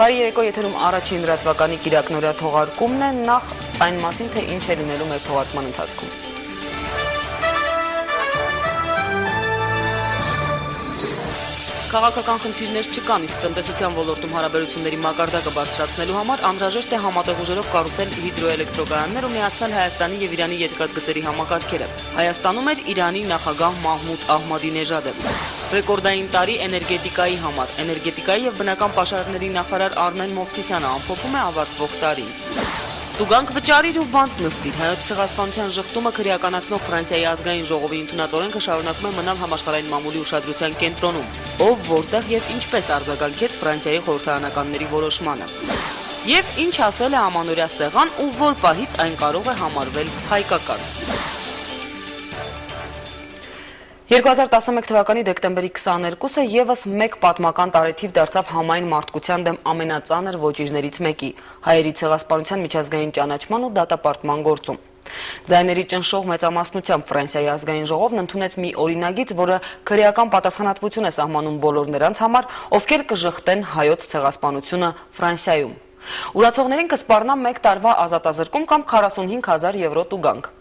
Բարի երեկո, եթերում առաջին լրատվականի կիրակնօրյա թողարկումն է, նախ այն մասին, թե ինչ է լինելու մեր թողարկման ընթացքում։ Քաղաքական խնդիրներ չկան, իսկ տնտեսության ոլորտում հարաբերությունների մակարդակը բարձրացնելու համար անհրաժեշտ է համատեղ ուժերով կառուցել հիդրոէլեկտրոկայաններ ու միացնել Հայաստանի եւ Իրանի երկաթգծերի համակարգերը։ Հայաստանում էր Իրանի նախագահ Մահմուդ Ահմադինեժադը։ Ռեկորդային տարի էներգետիկայի համար։ Էներգետիկայի եւ բնական պաշարների նախարար Արմեն Մովսիսյանը ամփոփում է ավարտվող տարին։ Տուգանք վճարիր ու բանտ նստիր։ Հայոց ցեղասպանության ժխտումը քրեականացնող Ֆրանսիայի ազգային ժողովի ընդունածորենքը շարունակում է մնալ համաշխարհային մամուլի ուշադրության կենտրոնում, ով որտեղ եւ ինչպես արձագանքեց Ֆրանսիայի խորհրդարանականների որոշմանը։ Եվ ինչ ասել է ամանորյա սեղան ու որ պահից այն կարող է համարվել հայկական։ 2011 թվականի դեկտեմբերի 22-ը եւս մեկ պատմական տարեթիվ դարձավ համայն մարդկության դեմ ամենածանր ոճիժներից մեկի՝ հայերի ցեղասպանության միջազգային ճանաչման ու դատապարտման գործում։ Ձայների ճնշող մեծամասնությամբ Ֆրանսիայի ազգային ժողովն ընդունեց մի օրինագիծ, որը քրեական պատասխանատվություն է սահմանում բոլոր նրանց համար, ովքեր կժխտեն հայոց ցեղասպանությունը Ֆրանսիայում։ Ուրացողներին կսպառնա 1 տարվա ազատազրկում կամ 45,000 եվրո տուգանք։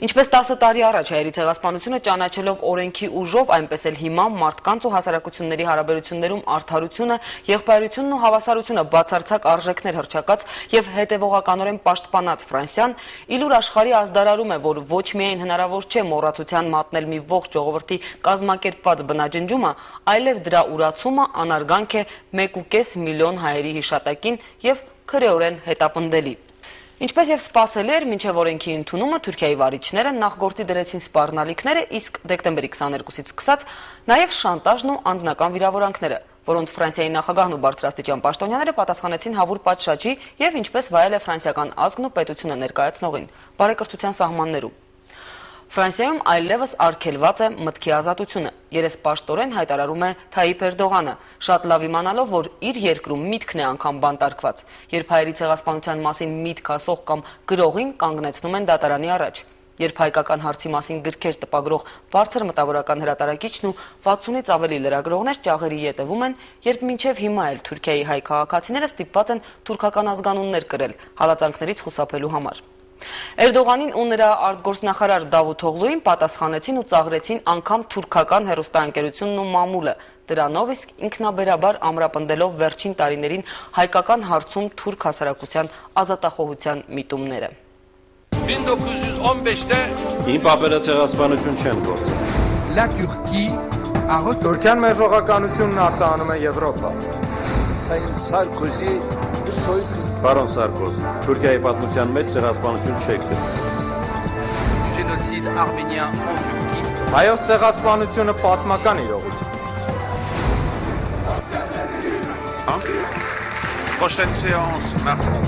Ինչպես 10 տարի առաջ հայերի ցեղասպանությունը ճանաչելով օրենքի ուժով, այնպես էլ հիմա մարդկանց ու հասարակությունների հարաբերություններում արդարությունը, եղբայրությունն ու հավասարությունը բացարձակ արժեքներ հռչակած եւ հետեւողականորեն պաշտպանած Ֆրանսիան իլուր աշխարհի ազդարարում է, որ ոչ միայն հնարավոր չէ մոռացության մատնել մի ողջ ժողովրդի կազմակերպված բնաջնջումը, այլև դրա ուրացումը անարգանք է 1.5 միլիոն հայերի հիշատակին եւ քրեորեն հետապնդելի։ Ինչպես եւ սպասելի էր, մինչեւ օրենքի ընդունումը Թուրքիայի վարիչները նախ գործի դրեցին սպառնալիքները, իսկ դեկտեմբերի 22-ից սկսած նաեւ շանտաժն ու անձնական վիրավորանքները, որոնց Ֆրանսիայի նախագահն ու բարձրաստիճան պաշտոնյաները պատասխանեցին հավուր պատշաճի եւ ինչպես վայել է ֆրանսիական ազգն ու պետությունը ներկայացնողին, բարեկրթության սահմաններում։ Ֆրանսիայում այլևս արգելված է մտքի ազատությունը, երեսպաշտորեն հայտարարում է Թայիփ Էրդողանը, շատ լավ իմանալով, որ իր երկրում միտքն է անգամ բանտարկված, երբ հայերի ցեղասպանության մասին միտք ասող կամ գրողին կանգնեցնում են դատարանի առաջ, երբ հայկական հարցի մասին գրքեր տպագրող բարձր մտավորական հրատարակիչն ու 60-ից ավելի լրագրողներ ճաղերի ետևում են, երբ մինչև հիմա էլ Թուրքիայի հայ քաղաքացիները ստիպված են թուրքական ազգանուններ կրել հալածանքներից խուսափելու համար։ Էրդողանին ու նրա արտգործնախարար Դավութ Օղլուին պատասխանեցին ու ծաղրեցին անգամ թուրքական հեռուստաընկերությունն ու մամուլը, դրանով իսկ ինքնաբերաբար ամրապնդելով վերջին տարիներին հայկական հարցում թուրք հասարակության ազատախոհության միտումները։ 1915-ը իմ պապերը ցեղասպանություն չեն գործել։ Թուրքիան մեր ժողականությունն արտահանում է Եվրոպա։ Պարոն Սարկոզ, Թուրքիայի պատմության մեջ ցեղասպանություն չեք դրել։ Հայոց ցեղասպանությունը պատմական իրողություն։ Prochaine séance, Macron.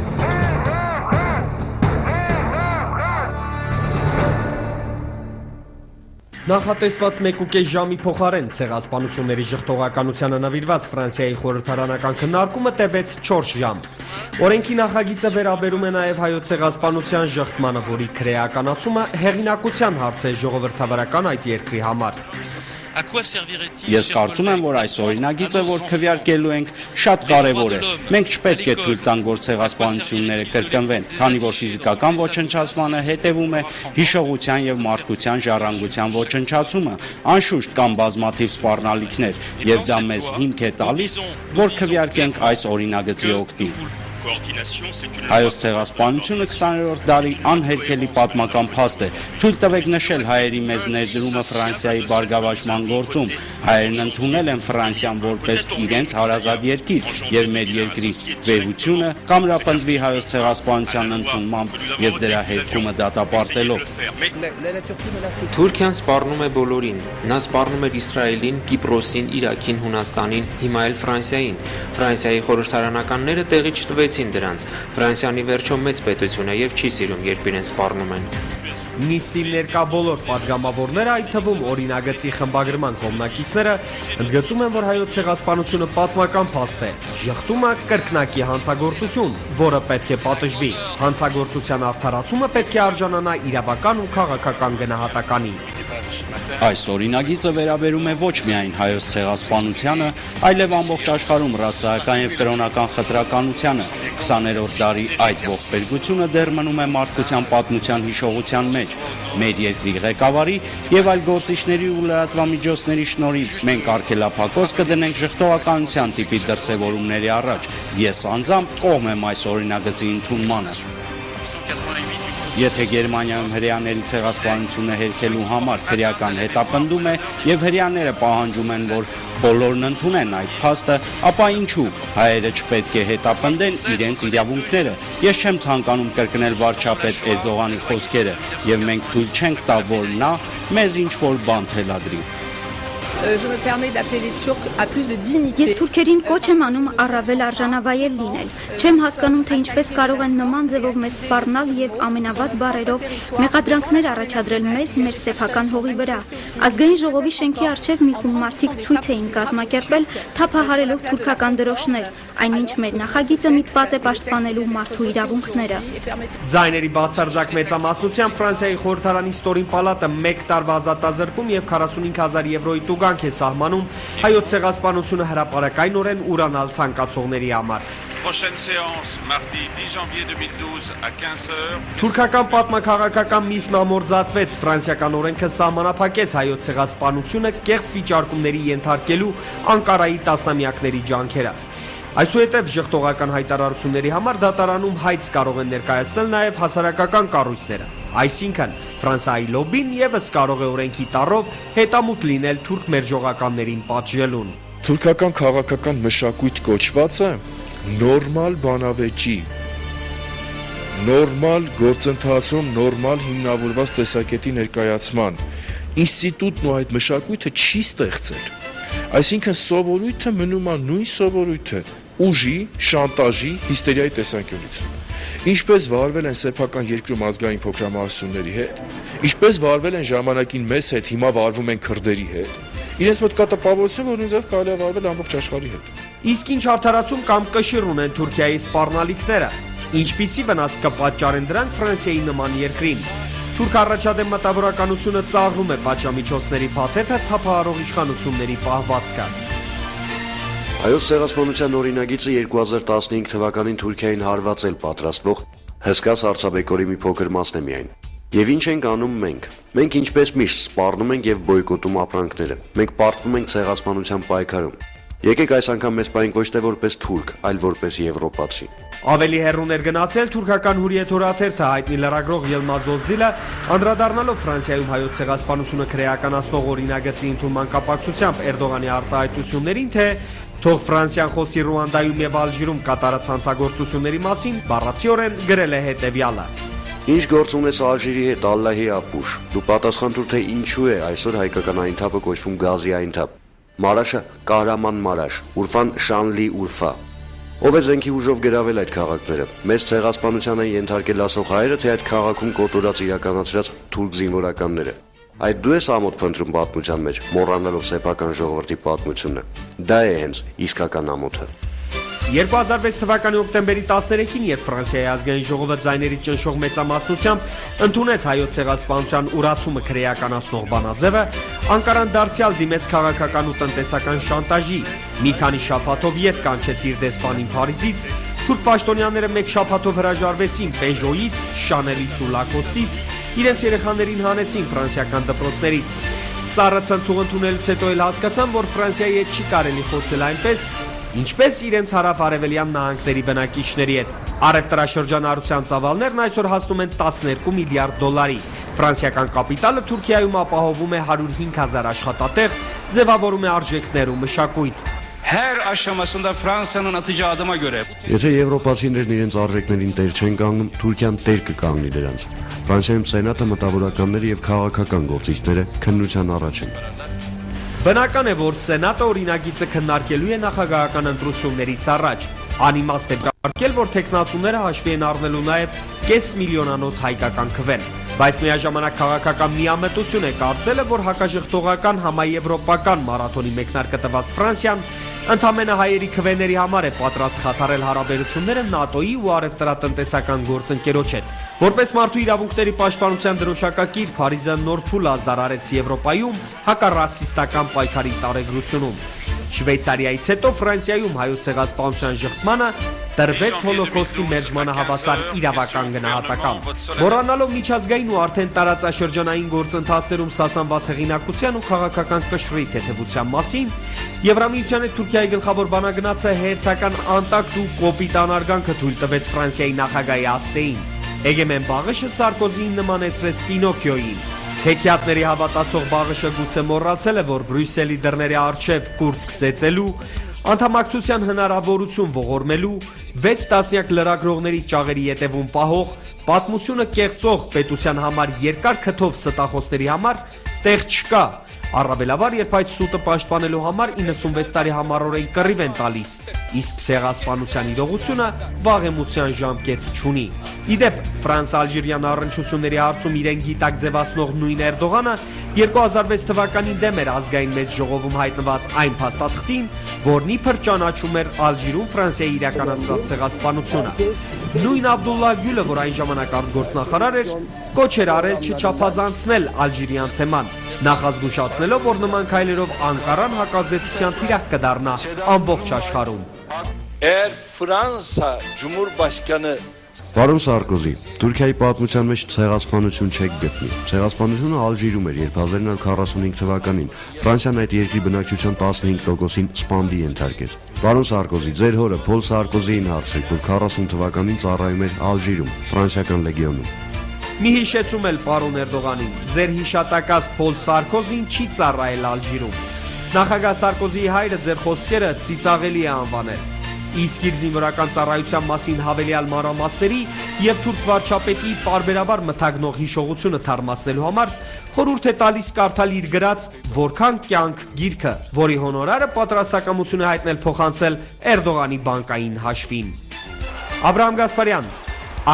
Նախատեսված 1.5 ժամի փոխարեն ցեղասպանությունների ժխտողականությանը նվիրված Ֆրանսիայի խորհրդարանական քննարկումը տևեց 4 ժամ։ Օրենքի նախագիծը վերաբերում է նաև հայոց ցեղասպանության ժխտմանը, որի քրեականացումը հեղինակության հարց է ժողովրդավարական այդ երկրի համար։ Ես կարծում եմ, որ այս օրինագիծը, որ քվեարկելու ենք, շատ կարևոր է։ Մենք չպետք է թույլ տանք, որ ցեղասպանությունները կրկնվեն, քանի որ ֆիզիկական ոչնչացմանը հետևում է հիշողության եւ մարդկության ժառանգության ոչնչացումը, անշուշտ կան բազմաթիվ սպառնալիքներ, եւ դա մեզ հիմք է տալիս, որ քվեարկենք այս օրինագծի օգտին։ Հայոց ցեղասպանությունը 20-րդ դարի անհերքելի պատմական փաստ է։ Թույլ տվեք նշել հայերի մեծ ներդրումը Ֆրանսիայի բարգավաճման գործում։ Հայերն ընդունել են Ֆրանսիան որպես իրենց հարազատ երկիր, եւ մեր երկրի վեհությունը կամրապնդվի հայոց ցեղասպանության ընդունմամբ եւ դրա հերքումը դատապարտելով։ Թուրքիան սպառնում է բոլորին։ Նա սպառնում էր Իսրայելին, Կիպրոսին, Իրաքին, Հունաստանին, հիմա էլ Ֆրանսիային։ Ֆրանսիայի խորհրդարանականները տեղի չտվեցին դրանց։ Ֆրանսիան ի վերջո մեծ պետություն է եւ չի սիրում, երբ իրեն սպառնում են։ Նիստին ներկա բոլոր պատգամավորները, այդ թվում օրինագծի խմբագրման կողմնակիցները, ընդգծում են, որ հայոց ցեղասպանությունը պատմական փաստ է։ Ժխտումը կրկնակի հանցագործություն, որը պետք է պատժվի։ Հանցագործության արդարացումը պետք է արժանանա իրավական ու քաղաքական գնահատականի։ Այս օրինագիծը վերաբերում է ոչ միայն հայոց ցեղասպանությանը, այլև ամբողջ աշխարհում ռասայական եւ կրոնական խտրականությանը։ 20-րդ դարի այդ ողբերգությունը դեռ մնում է մարդկության պատմության հիշողության մեջ։ Մեր երկրի ղեկավարի եւ այլ գործիչների ու լրատվամիջոցների շնորհիվ մենք արգելափակոց կդնենք ժխտողականության տիպի դրսևորումների առաջ։ Ես անձամբ կողմ եմ այս օրինագծի ընդունմանը։ Եթե Գերմանիայում հրեաների ցեղասպանությունը հերքելու համար քրեական հետապնդում է եւ հրեաները պահանջում են, որ բոլորն ընդունեն այդ փաստը, ապա ինչու հայերը չպետք է հետապնդեն իրենց իրավունքները։ Ես չեմ ցանկանում կրկնել վարչապետ Էրդողանի խոսքերը եւ մենք թույլ չենք տա, որ նա մեզ ինչ-որ բան թելադրի։ Je me permets d'appeler les Turcs à plus de dignité. Ես թուրքերին կոչ եմ անում առավել արժանավայել լինել։ Չեմ հասկանում, թե ինչպես կարող են նման ձևով մեզ սպառնալ եւ ամենավատ բառերով մեղադրանքներ առաջադրել մեզ մեր սեփական հողի վրա։ Ազգային ժողովի շենքի առջև մի խումբ մարդիկ ցույց էին կազմակերպել, թափահարելով թուրքական դրոշներ, այնինչ մեր նախագիծը միտված է պաշտպանելու մարդու իրավունքները։ Ձայների բացարձակ մեծամասնությամբ Ֆրանսիայի խորհրդարանի ստորին պալատը 1 տարվա ազատազրկում եւ 45000 եվրոյի տուգանք է սահմանում հայոց ցեղասպանությունը հրապարակայնորեն ուրանալ ցանկացողների համար։ Prochaine séance, mardi 10 janvier 2012 à 15h. Թուրքական պատմաքաղաքական միֆն ամորձատվեց, ֆրանսիական օրենքը սահմանափակեց հայոց ցեղասպանությունը կեղծ վիճարկումների ենթարկելու Անկարայի տասնամյակների ջանքերը։ Այսուհետև ժխտողական հայտարարությունների համար դատարանում հայց կարող են ներկայացնել նաև հասարակական կառույցները։ Այսինքն, Ֆրանսիայի լոբին եւս կարող է օրենքի տառով հետամուտ լինել թուրք մերժողականներին պատժելուն։ Թուրքական քաղաքական մշակույթ կոչվածը նորմալ բանավեճի, նորմալ գործընթացում, նորմալ հիմնավորված տեսակետի ներկայացման ինստիտուտն ու այդ մշակույթը չի ստեղծել։ Այսինքն սովորույթը մնում է նույն սովորույթը ուժի, շանտաժի, հիստերիայի տեսանկյունից։ Ինչպես վարվել են սեփական երկրում ազգային փոքրամասնությունների հետ, ինչպես վարվել են ժամանակին մեզ հետ, հիմա վարվում են քրդերի հետ։ Իրենց մոտ կա տպավորություն, որ նույնիսկ կարելի է վարվել ամբողջ աշխարհի հետ։ Իսկ ինչ արդարացում կամ կշիռ ունեն Թուրքիայի սպառնալիքները, ինչպիսի վնաս կպատճառեն դրանք Ֆրանսիայի նման երկրին։ Թուրք առաջադեմ մտավորականությունը ծաղրում է պատժամիջոցների փաթեթը, թափահարող իշխանությունների պահվածքը։ Հայոց ցեղասպանության օրինագիծը 2015 թվականին Թուրքիային հարվածել պատրաստվող հսկա սառցաբեկորի մի փոքր մասն է միայն։ Եվ ինչ ենք անում մենք։ Մենք ինչպես միշտ սպառնում ենք եւ բոյկոտում ապրանքները։ Մենք պարտվում ենք ցեղասպանության պայքարում։ Եկեք այս անգամ մեզ պայենք ոչ թե որպես թուրք, այլ որպես եվրոպացի։ Ավելի հեռու ներգնացել թուրքական Հուրիեթ օրաթերթը հայտնի լրագրող Ելմազ Օզդիլը անդրադառնալով Ֆրանսիայում հայոց ցեղասպանությունը քրեականացնող օրինագծի ընդունման կապակցությամբ Էրդողանի արտահայտություններին, թե թող Ֆրանսիան խոսի Ռուանդայում եւ Ալժիրում կատարած հանցագործությունների մասին, բառացիորեն գրել է հետեւյալը. Ինչ գործ ունես Ալժիրի հետ, Ալլահի ապուշ։ Դու պատասխան տուր, թե ինչու է այսօր հայկական այնթափը կոչվում Գազի այնթափ։ Մարաշը Կահրաման Մարաշ, Ուրֆան Շանլի Ուրֆա։ Ով է զենքի ուժով գրավել այդ քաղաքները։ Մեծ ցեղասպանության են ենթարկել ասող հայերը, թե այդ քաղաքում կոտորած իրականացրած թուրք զինվորականները։ Այդ դու ես ամոթ փնտրում պատմության մեջ, մոռանալով սեփական ժողովրդի պատմությունը։ Դա է հենց իսկական ամոթը։ 2006 թվականի հոկտեմբերի 13-ին, երբ Ֆրանսիայի ազգային ժողովը ձայների ճնշող մեծամասնությամբ ընդունեց հայոց ցեղասպանության ուրացումը քրեականացնող բանաձևը, Անկարան դարձյալ դիմեց քաղաքական ու տնտեսական շանտաժի։ Մի քանի շաբաթով ետ կանչեց իր դեսպանին Փարիզից, թուրք պաշտոնյաները մեկ շաբաթով հրաժարվեցին Պեժոյից, Շանելից ու Լակոստից, իրենց երեխաներին հանեցին ֆրանսիական դպրոցներից։ Սառը ցնցուղ ընդունելուց հետո էլ հասկացան, որ Ֆրանսիայի հետ չի կարելի խոսել այնպես, ինչպես իրենց հարավ-արևելյան նահանգների բնակիչների հետ։ Առևտրաշրջանառության ծավալներն այսօր հասնում են 12 միլիարդ դոլարի։ Ֆրանսիական կապիտալը Թուրքիայում ապահովում է 105,000 աշխատատեղ, ձևավորում է արժեքներ ու մշակույթ։ Her aşamasında Fransa'nın atacağı adıma göre Եթե եվրոպացիներն իրենց արժեքներին տեր չեն կանգնում, Թուրքիան տեր կկանգնի դրանց։ Ֆրանսիայում սենատը, մտավորականները եւ քաղաքական գործիչները քննության առաջ են։ Բնական է, որ Սենատը օրինագիծը քննարկելու է նախագահական ընտրություններից առաջ։ Անիմաստ է կարգել, որ տեխնացուները հաշվի են առնելու նաև կես միլիոնանոց հայկական քվեն։ Բայց միաժամանակ քաղաքական միամտություն է կարծելը, որ հակաժխտողական համաեվրոպական մարաթոնի մեկնարկը տված Ֆրանսիան Ընդամենը հայերի քվեների համար է պատրաստ խաթարել հարաբերությունները ՆԱՏՕ-ի ու առևտրատնտեսական գործընկերոջ հետ։ Որպես մարդու իրավունքների պաշտպանության դրոշակակիր, Փարիզը նոր փուլ ազդարարեց Եվրոպայում հակառասիստական պայքարի տարեգրությունում։ Շվեյցարիայից հետո Ֆրանսիայում հայոց ցեղասպանության շղթմանը տրվեց հոլոկոստի մերժմանը հավասար իրավական գնահատական։ Մոռանալով միջազգային ու արդեն տարածաշրջանային գործընթացներում սասանված հեղինակության ու քաղաքական կշռի թեթևության մասին, Եվրամիության հետ Թուրքիայի գլխավոր բանագնացը հերթական անտակտ ու կոպիտ անարգանքը թույլ տվեց Ֆրանսիայի նախագահի ասեին։ Էգեմեն Բաղիշը Սարկոզիին նմանեցրեց Պինոքիոյին։ Հեքիաթների հավատացող Բաղիշը գուցե մոռացել է, որ Բրյուսելի դռների առջև կուրծք ծեծելու, անդամակցության հնարավորություն ողորմելու, 6 տասնյակ լրագրողների ճաղերի ետևում պահող, պատմությունը կեղծող պետության համար երկար քթով ստախոսների համար տեղ չկա, առավելաբար երբ այդ սուտը պաշտպանելու համար 96 տարի համառորեն կռիվ են տալիս, իսկ ցեղասպանության իրողությունը վաղեմության ժամկետ չունի։ Իդեպ Ֆրանս-Ալժիրյան առնչությունների հարցում իրեն գիտակ ձևացնող նույն Էրդողանը 2006 թվականին դեմ էր ազգային մեծ ժողովում հայտնված այն փաստաթղթին, որն իբր ճանաչում էր Ալժիրում Ֆրանսիայի իրականացրած ցեղասպանությունը։ Նույն Աբդուլլա Գյուլը, որ այն ժամանակ արտգործնախարար էր, կոչ էր արել չչափազանցնել ալժիրյան թեման, նախազգուշացնելով, որ նման քայլերով Անկարան հակազդեցության թիրախ կդառնա ամբողջ աշխարհում։ Ֆրանսա Cumhurbaşkanı Պարոն Սարկոզի, Թուրքիայի պատմության մեջ ցեղասպանություն չեք գտնի։ Ցեղասպանությունը Ալժիրում էր, երբ 1945 թվականին Ֆրանսիան այդ երկրի բնակչության 15%-ին սպանդի ենթարկեց։ Պարոն Սարկոզի, ձեր հորը Փոլ Սարկոզիին հարցրեք, որ 40 թվականին ծառայում էր Ալժիրում, ֆրանսիական լեգիոնում։ Մի հիշեցում էլ պարոն Էրդողանին, ձեր հիշատակած Փոլ Սարկոզին չի ծառայել Ալժիրում։ Նախագահ Սարկոզիի հայրը ձեր խոսքերը ծիծաղելի է անվանել։ Իսկ իր զինվորական ծառայության մասին հավելյալ մանրամասների եւ թուրք վարչապետի պարբերաբար մթագնող հիշողությունը թարմացնելու համար խորհուրդ է տալիս կարդալ իր գրած «Որքան կյանք» գիրքը, որի հոնորարը պատրաստակամություն է հայտնել փոխանցել Էրդողանի բանկային հաշվին։ Աբրահամ Գասպարյան,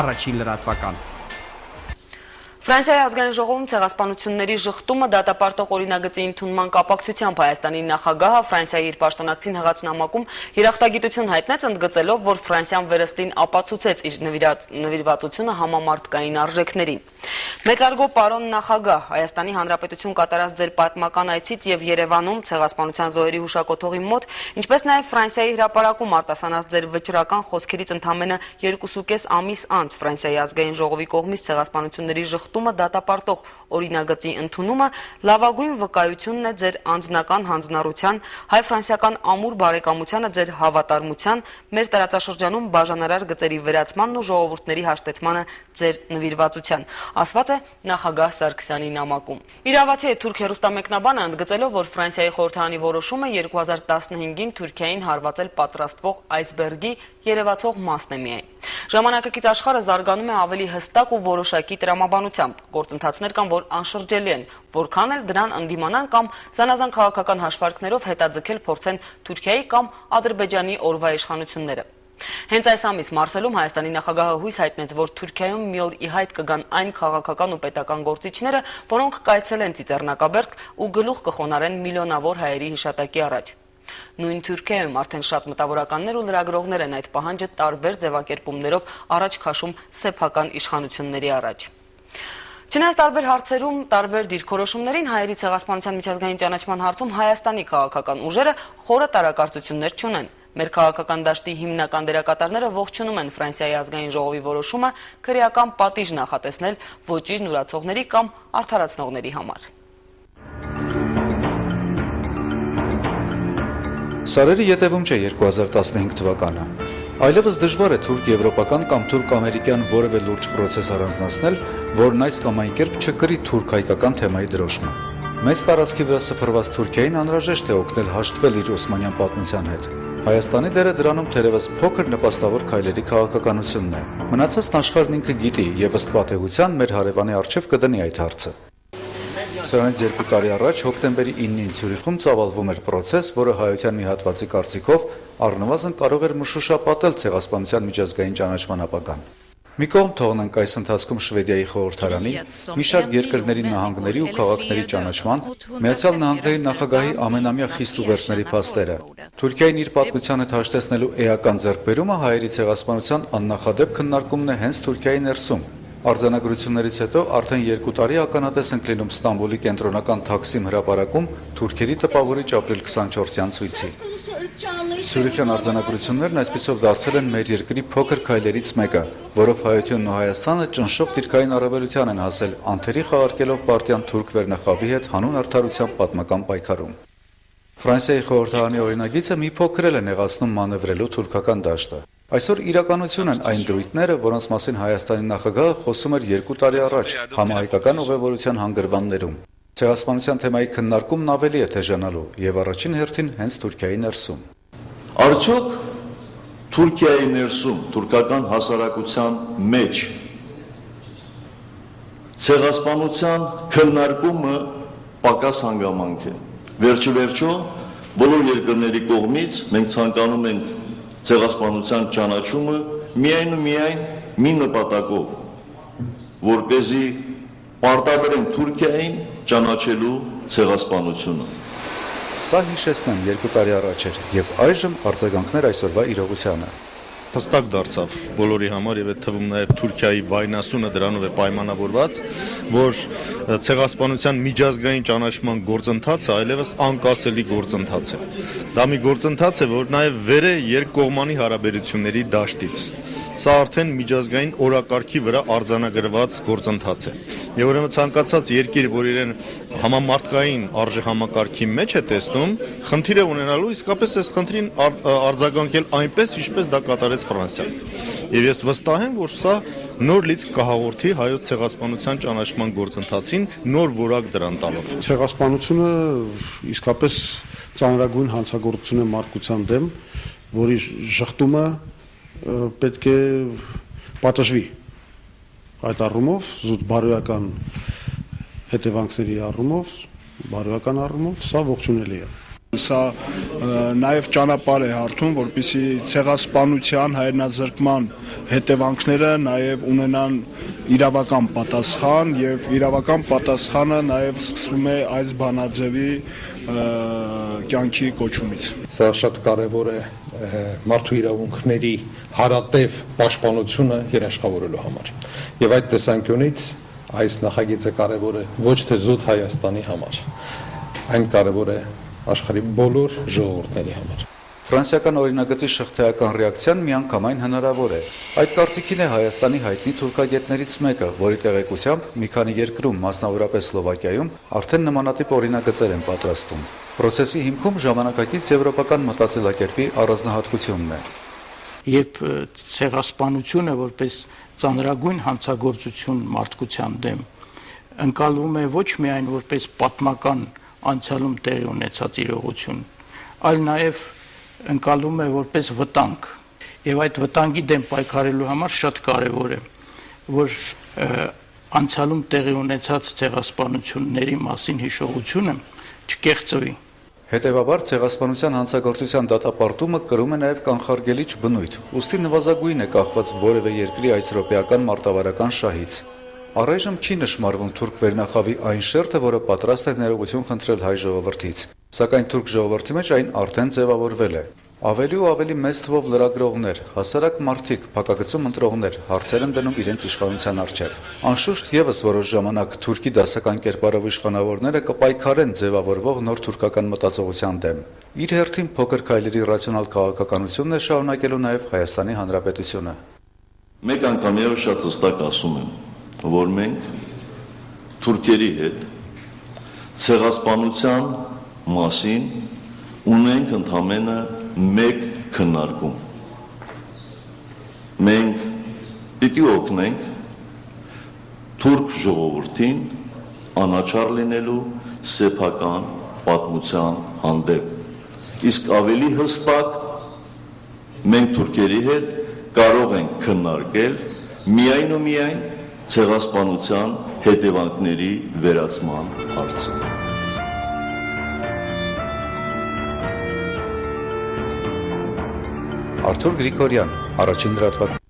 Առաջին լրատվական։ Ֆրանսիայի ազգային ժողովում ցեղասպանությունների շղթումը դատապարտող օրինագծի ընդունման կապակցությամբ Հայաստանի նախագահը Ֆրանսիայի իր պաշտոնակցին հղած նամակում երախտագիտություն հայտնեց, ընդգծելով, որ Ֆրանսիան վերստին ապացուցեց իր նվիրվածությունը համամարտկային արժեքներին։ Մեծարգո պարոն նախագահ, Հայաստանի Հանրապետություն կատարած ձեր պատմական այցից եւ Երևանում ցեղասպանության զոհերի հուշակոթողի մոտ, ինչպես նաեւ Ֆրանսիայի հրապարակում արտասանած ձեր վճռական խոսքերից ընդամենը 2.5 ամիս անց Ֆրանսիայի ազգային ժողովի կողմից ցեղասպանությունների շղթումը դատապարտող օրինագծի ընդունումը լավագույն վկայությունն է ձեր անձնական հանձնառության, հայ-ֆրանսիական ամուր բարեկամությանը, ձեր հավատարմության, մեր տարածաշրջանում բաժանարար գծերի վերացմանն ու ժողովուրդների հաշտեցմանը ձեր նվիրվածության, ասված է նախագահ Սարգսյանի նամակում։ Իրավացի է թուրք հեռուստամեկնաբանը ընդգծելով, որ Ֆրանսիայի խորհրդարանի որոշումը 2015-ին Թուրքիային հարվածել պատրաստվող այսբերգի երևացող մասն է միայն։ Ժամանակակից աշխարհը զարգանում է ավելի հստակ ու որոշակի տրամաբանությամբ։ Գործընթացներ կան, որ անշրջելի են, որքան էլ դրան ընդդիմանան կամ զանազան քաղաքական հաշվարկներով հետաձգել փորձեն Թուրքիայի կամ Ադրբեջանի օրվա իշխանությունները։ Հենց այս ամիս Մարսելում Հայաստանի նախագահը հույս հայտնեց, որ Թուրքիայում մի օր ի հայտ կգան այն քաղաքական ու պետական գործիչները, որոնք կայցելեն Ծիծեռնակաբերդ ու գլուխ կխոնարեն միլիոնավոր հայերի հիշատակի առաջ։ Նույն Թուրքիայում արդեն շատ մտավորականներ ու լրագրողներ են այդ պահանջը տարբեր ձևակերպումներով առաջ քաշում սեփական իշխանությունների առաջ։ Չնայած տարբեր հարցերում, տարբեր դիրքորոշումներին հայերի ցեղասպանության միջազգային ճանաչման հարցում Հայաստանի քաղաքական ուժերը խորը տարակարծություններ չունեն։ Մեր քաղաքական դաշտի հիմնական դերակատարները ողջունում են Ֆրանսիայի ազգային ժողովի որոշումը քրեական պատիժ նախատեսնել ոճիրն ուրացողների կամ արդարացնողների համար։ Սարերը ետևում չէ 2015 թվականը։ Այլևս դժվար է թուրք-եվրոպական կամ թուրք-ամերիկյան որևէ լուրջ պրոցես առանձնացնել, որն այս կամ այն կերպ չկրի թուրք-հայկական թեմայի դրոշմը։ Մեծ տարածքի վրա սփռված Թուրքիային անհրաժեշտ է օգնել հաշտվել իր օսմանյան պատմության հետ։ Հայաստանի դերը դրանում թերևս փոքր նպաստավոր քայլերի քաղաքականությունն է։ Մնացածն աշխարհն ինքը գիտի եւ ըստ պատահության մեր հարևանի առջև կդնի այդ հարցը։ Սրանից 2 տարի առաջ հոկտեմբերի 9-ին Ցյուրիխում ծավալվում էր պրոցես, որը հայության մի հատվածի կարծիքով առնվազն կարող էր մշուշապատել ցեղասպանության միջազգային ճանաչման ապագան։ Մի կողմ թողնենք այս ընթացքում Շվեդիայի խորհրդարանի, մի շարք երկրների նահանգների ու քաղաքների ճանաչման, Միացյալ Նահանգների նախագահի ամենամյա խիստ ուղերձների փաստերը։ Թուրքիային իր պատմության հետ հաշտեցնելու էական ձեռքբերումը հայերի ցեղասպանության աննախադեպ քննարկումն է հենց Թուրքիայի ներսում։ Արձանագրություններից հետո արդեն 2 տարի ականատես ենք լինում Ստամբուլի կենտրոնական Թաքսիմ հրապարակում թուրքերի տպավորիչ ապրիլ 24-յան ցույցի։ Ցյուրիխյան արձանագրություններն այսպիսով դարձել են մեր երկրի փոքր քայլերից մեկը, որով Հայությունն ու Հայաստանը ճնշող դիրքային առավելության են հասել, անթերի խաղարկելով պարտիան թուրք վերնախավի հետ հանուն արդարության պատմական պայքարում։ Ֆրանսիայի խորհրդարանի օրինագիծը մի փոքր էլ է նեղացնում մանևրելու թուրքական դաշտը։ Այսօր իրականություն են այն դրույթները, որոնց մասին Հայաստանի նախագահը խոսում էր 2 տարի առաջ համահայկական ուղևորության հանգրվաններում։ Ցեղասպանության թեմայի քննարկումն ավելի է թեժանալու եւ առաջին հերթին հենց Թուրքիայի ներսում։ Արդյոք Թուրքիայի ներսում թուրքական հասարակության մեջ ցեղասպանության քննարկումը պակաս հանգամանք է։ Վերջիվերջո բոլոր երկրների կողմից մենք ցանկանում ենք ցեղասպանության ճանաչումը միայն ու միայն մի նպատակով, որպեսզի պարտադրեն Թուրքիային ճանաչելու ցեղասպանությունը։ Սա հիշեցնեմ 2 տարի առաջ էր եւ այժմ արձագանքներ այսօրվա իրողությանը։ Հստակ դարձավ բոլորի համար եւ այդ թվում նաեւ Թուրքիայի վայնասունը դրանով է պայմանավորված, որ ցեղասպանության միջազգային ճանաչման գործընթացը այլևս անկասելի գործընթաց է։ Դա մի գործընթաց է, որ նաեւ վեր է երկկողմանի հարաբերությունների դաշտից։ Սա արդեն միջազգային օրակարգի վրա արձանագրված գործընթաց է։ Եվ ուրեմն ցանկացած երկիր, որ իրեն համամարտկային արժեհամակարգի մեջ է տեսնում, խնդիր է ունենալու իսկապես այս խնդրին արձագանքել այնպես, ինչպես դա կատարեց Ֆրանսիան։ Եվ ես վստահ եմ, որ սա նոր լիցք կհաղորդի հայոց ցեղասպանության ճանաչման գործընթացին, նոր որակ դրան տալով։ Ցեղասպանությունը իսկապես ծանրագույն հանցագործություն է մարդկության դեմ, որի շղթումը պետք է պատժվի այդ առումով, զուտ բարոյական հետևանքների առումով, բարոյական առումով սա ողջունելի է։ Սա նաև ճանապարհ է հարթում, որպեսզի ցեղասպանության հայրենազրկման հետևանքները նաև ունենան իրավական պատասխան եւ իրավական պատասխանը նաև սկսվում է այս բանաձևի կյանքի կոչումից։ Սա շատ կարևոր է մարդու իրավունքների հարատև պաշտպանությունը երաշխավորելու համար։ Եվ այդ տեսանկյունից այս նախագիծը կարևոր է ոչ թե զուտ Հայաստանի համար, այն կարևոր է աշխարհի բոլոր ժողովուրդների համար։ Ֆրանսիական օրինագծի շղթայական ռեակցիան միանգամայն հնարավոր է։ Այդ կարծիքին է Հայաստանի հայտնի թուրքագետներից մեկը, որի տեղեկությամբ մի քանի երկրում, մասնավորապես Սլովակիայում, արդեն նմանատիպ օրինագծեր են պատրաստում։ Պրոցեսի հիմքում ժամանակակից եվրոպական մտածելակերպի առանձնահատկությունն է։ Երբ ցեղասպանությունը որպես ծանրագույն հանցագործություն մարդկության դեմ ընկալվում է ոչ միայն որպես պատմական անցյալում տեղի ունեցած իրողություն, այլ նաև ընկալվում է որպես վտանգ, եւ այդ վտանգի դեմ պայքարելու համար շատ կարեւոր է, որ անցյալում տեղի ունեցած ցեղասպանությունների մասին հիշողությունը չկեղծվի։ Հետևաբար ցեղասպանության հանցագործության դատապարտումը կրում է նաև կանխարգելիչ բնույթ, ուստի նվազագույն է կախված որևէ երկրի այս ռոպեական մարտավարական շահից։ Առայժմ չի նշмарվում թուրք վերնախավի այն շերտը, որը պատրաստ է ներողություն խնդրել հայ ժողովրդից, սակայն թուրք ժողովրդի մեջ այն արդեն ձևավորվել է։ Ավելի ու ավելի մեծ թվով լրագրողներ, հասարակ մարդիկ, փակագծում ընտրողներ հարցեր են դնում իրենց իշխանության առջև։ Անշուշտ եւս որոշ ժամանակ թուրքի դասական կերպարով իշխանավորները կպայքարեն ձևավորվող նոր թուրքական մտածողության դեմ։ Իր հերթին փոքր քայլերի ռացիոնալ քաղաքականությունն է շարունակելու նաեւ Հայաստանի Հանրապետությունը։ Մեկ անգամ եւս շատ հստակ ասում եմ, որ մենք թուրքերի հետ ցեղասպանության մասին ունենք ընդամենը մեկ քննարկում։ Մենք պիտի օգնենք թուրք ժողովրդին անաչառ լինելու սեփական պատմության հանդեպ։ Իսկ ավելի հստակ մենք թուրքերի հետ կարող ենք քննարկել միայն ու միայն ցեղասպանության հետևանքների վերացման հարցը։ Արթուր Գրիգորյան, առաջին լրատվական։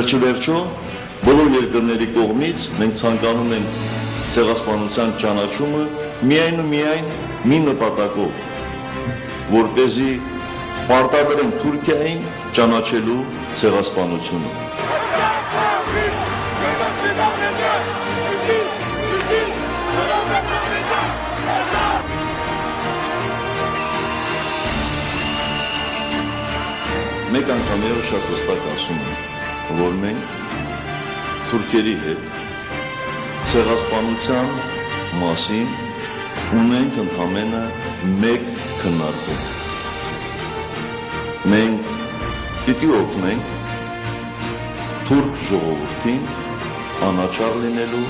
Վերջիվերջո բոլոր երկրների կողմից մենք ցանկանում ենք ցեղասպանության ճանաչումը միայն ու միայն մի նպատակով, որպեսզի պարտադրենք Թուրքիային ճանաչելու ցեղասպանությունը։ Մեկ անգամերով շատ հստակ ասում եմ, որ մենք թուրքերի հետ ցեղասպանության մասին ունենք ընդամենը մեկ քննարկում։ Մենք պիտի օգնենք թուրք ժողովրդին անաչառ լինելու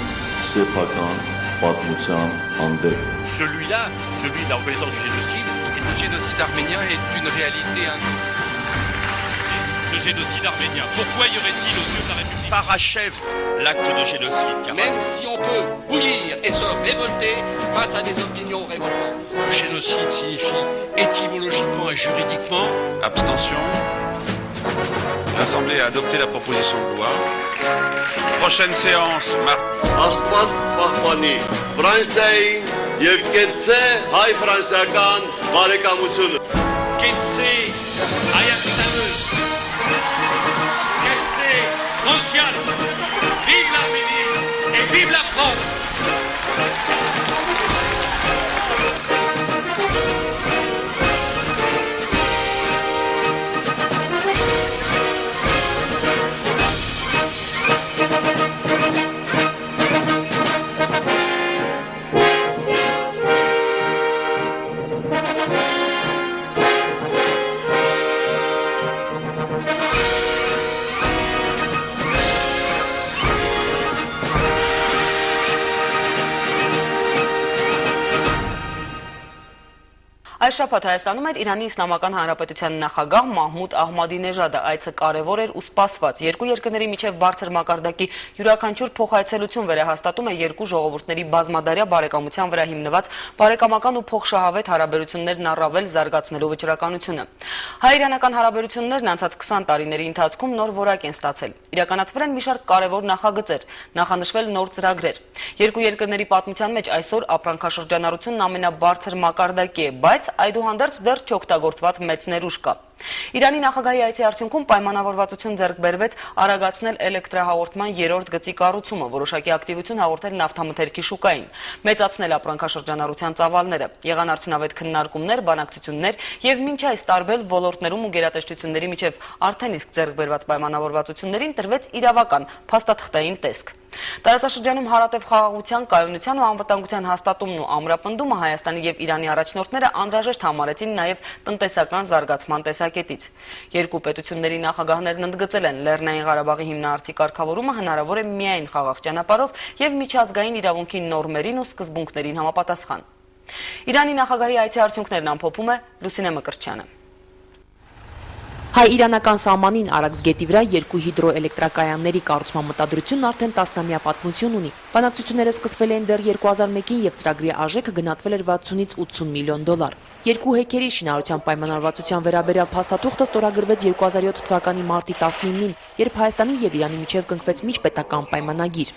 սեփական պատմության հանդեպ։ Celui-là, celui de la reconnaissance du génocide. Le génocide arménien est une réalité indéniable. Le génocide arménien. Pourquoi y aurait-il aux yeux de la République parachève l'acte de génocide. Même si on peut bouillir et se révolter face à des opinions révoltantes. Le génocide signifie étymologiquement et juridiquement. Abstention. L'Assemblée a adopté la proposition de loi. Prochaine séance. Աստված պահպանի Ֆրանսիային եւ կեցե հայ-ֆրանսիական բարեկամությունը։ Կեցե հայաստանոս։ Kelsey, Rosiane, vive l'Arménie et vive la France! Այս շաբաթ Հայաստանում էր Իրանի Իսլամական Հանրապետության նախագահ Մահմուդ Ահմադինեժադը։ Այցը կարևոր էր ու սպասված։ Երկու երկրների միջև բարձր մակարդակի յուրաքանչյուր փոխայցելություն վերահաստատում է երկու ժողովուրդների բազմադարյա բարեկամության վրա հիմնված բարեկամական ու փոխշահավետ հարաբերություններն առավել զարգացնելու վճռականությունը։ Հայ-իրանական հարաբերություններն անցած 20 տարիների ընթացքում նոր որակ են ստացել։ Իրականացվել են մի շարք կարևոր նախագծեր, նախանշվել նոր ծրագրեր։ Երկու երկրների պատմության մեջ այսօր ապրանքաշրջանառությունն ամենաբարձր մակարդակի է, բայց այդուհանդերձ դեռ չօգտագործված մեծ ներուժ կա։ Իրանի նախագահի այցի արդյունքում պայմանավորվածություն ձեռք բերվեց արագացնել էլեկտրահաղորդման երրորդ գծի կառուցումը, որոշակի ակտիվություն հաղորդել նավթամթերքի շուկային, մեծացնել ապրանքաշրջանառության ծավալները, եղան արդյունավետ քննարկումներ, բանակցություններ եւ մինչ այս տարբեր ոլորտներում ու գերատեսչությունների միջև արդեն իսկ ձեռք բերված պայմանավորվածություններին տրվեց իրավական փաստաթղթային տեսք։ Տարածաշրջանում հարատև խաղաղության, կայունության ու անվտանգության հաստատումն ու ամրապնդումը Հայաստանի եւ Իրանի առաջնորդները անհրաժեշտ համարեցին նաեւ տնտեսական զարգացման տեսակետից։ Երկու պետությունների նախագահներն ընդգծել են Լեռնային Ղարաբաղի հիմնարարցի կարգավորումը հնարավոր է միայն խաղաղ ճանապարհով եւ միջազգային իրավունքի նորմերին ու սկզբունքներին համապատասխան։ Իրանի նախագահի այցի արդյունքներն ամփոփում է Լուսինե Մկրտչյանը։ Հայ-իրանական սահմանին Արաքս գետի վրա երկու հիդրոէլեկտրակայանների կառուցման մտադրությունն արդեն 10-ամյա պատմություն ունի։ Բանակցությունները սկսվել էին դեռ 2001-ին եւ ծրագրի արժեքը գնահատվել էր 60-ից 80 միլիոն դոլար։ Երկու հեքերի շինարարության պայմանավորվածության վերաբերյալ փաստաթուղթը ստորագրվեց 2007 թվականի մարտի 19-ին, երբ Հայաստանի եւ Իրանի միջև կնքվեց միջպետական պայմանագիր։